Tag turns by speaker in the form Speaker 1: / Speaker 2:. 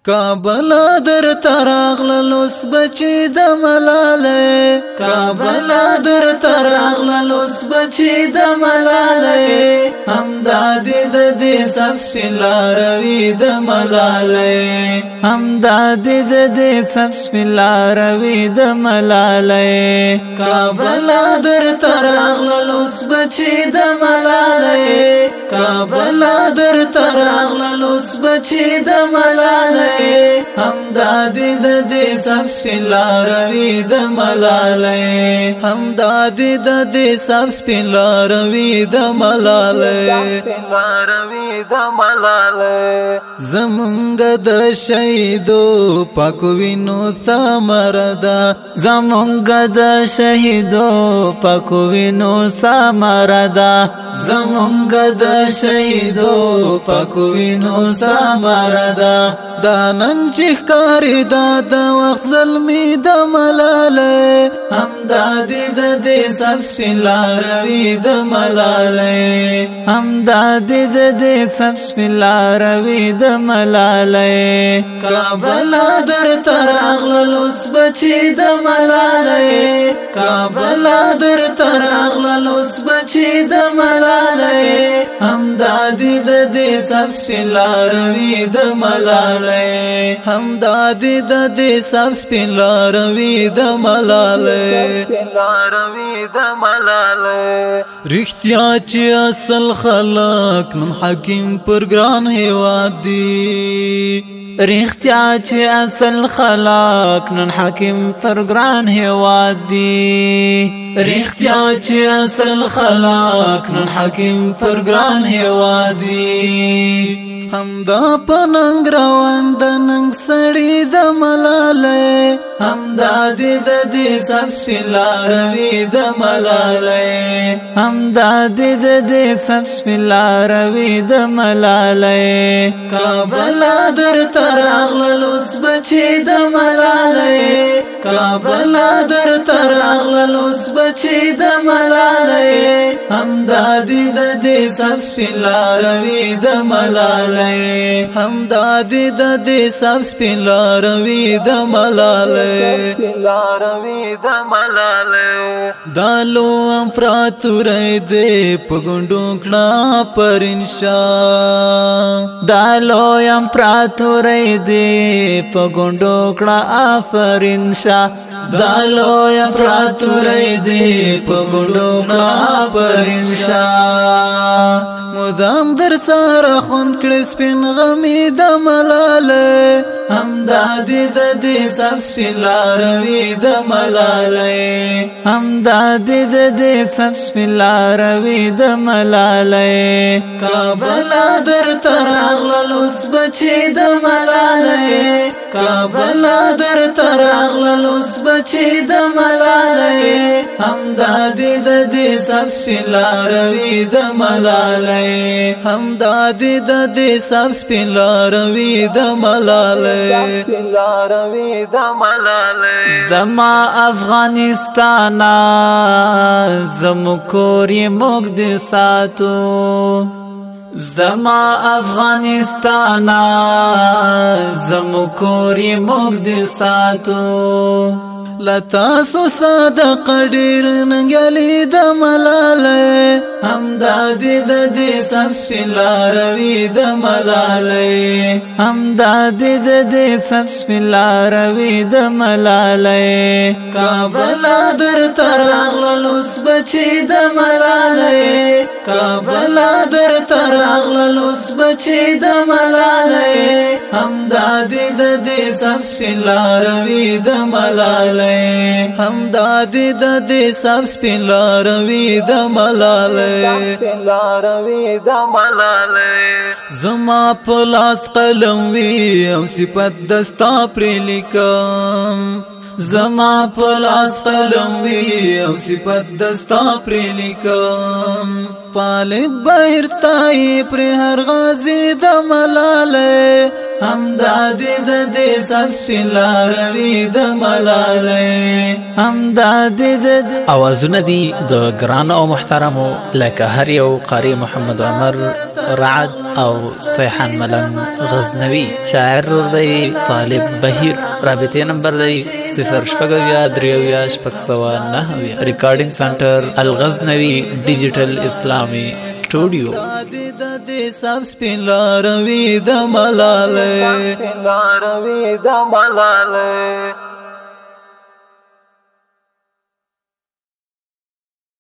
Speaker 1: کابل در تراغل لوس بچی د ملاله کابل در تراغل لوس بچی د ملاله همداد د دې سب سپلاروي د ملاله همداد د دې سب سپلاروي د ملاله کابل در تراغل لوس بچی د ملاله کابل در تراغل لوس بچی د ملاله همداد د دې سب سپلاروي د ملاله همداد د دې سب سپلاروي د ملاله د ملاله زمونږ د شهیدو پاکو وینو ثمره ده زمونږ د شهیدو پاکو وینو ثمره ده زمونږ د شهیدو پاکو وینو ثمره ده دا نن چې ښکاري دا د وخت ظلمي د ملاله همداد د دې سب سپلاروي د ملاله همداد د دې سب سپلاروي د ملاله کابل در تراغل لوس بچی د ملاله کابل در تراغل لوس بچی د ملاله همداد د دې سب سپلاروي د ملاله همداد د دې سب سپلاروي د ملاله د ملاله رښتیا چې اصل خلق نن حکیم پر ګران هیواد دی رښتیا چې اصل خلق نن حکیم پر ګران هیواد دی رښتیا چې اصل خلق نن حکیم پر ګران هیواد دی همدا پننګ روان د ننګ سړی د ملاله همداد د دې سب سپلاروي د ملاله همداد د دې سب سپلاروي د ملاله کابل در تراغل لوس بچی د ملاله کابل در تراغل لوس بچی د ملاله همداد د دې سب سپلاروي د ملاله همداد د دې سب سپلاروي د ملاله د ملاله دالو امپراتوري دې پګوندو کړه پرنشا دالو امپراتوري دې پګوندو کړه آفرینشا دالو امپراتوري دې پګوندو کړه پرنشا مدام در سره خوند کړي سپین غمي د ملاله همداد د دې سب سپلاروي د ملاله همداد د دې سب سپلاروي د ملاله کابل در تراغل لوس بچی د ملاله کابل در تراغل لوس بچی د ملاله همداد د دې سب سپلاروي د ملاله همداد د دې سب سپلاروي د ملاله د ملاله زما افغانستان زمو کوري موږ د ساتو زما افغانستان زمو کوري موږ د ساتو لتاسو صدق ډیر ننګلی د ملاله همداد د دې سب سپلاروي د ملاله همداد د دې سب سپلاروي د ملاله کابل در تراغل لوس بچی د ملاله کابل در تراغل لوس بچی د ملاله همداد د دې سب سپلاروي د ملاله همداد د دې سب سپلاروي د ملاله د ملاله زما پلاس قلم وی او صفت دستا پر لیکم زما پلاس قلم وی او صفت دستا پر لیکم طالب بهر ستای پر هر غازی د ملاله امدادي د دې سب سپلاروي د ملالۍ امدادي د
Speaker 2: اوازونه دي د ګران او محترمو لکه هر یو قاری محمد عمر رعد او سیحان ملنګ غزنوي شاعر دی طالب بهیر رابطه نمبر دی 0 ریکارډینګ سنټر الغزنوي ډیجیټل اسلامي سټوډیو
Speaker 1: د سب سپلاروي د ملالۍ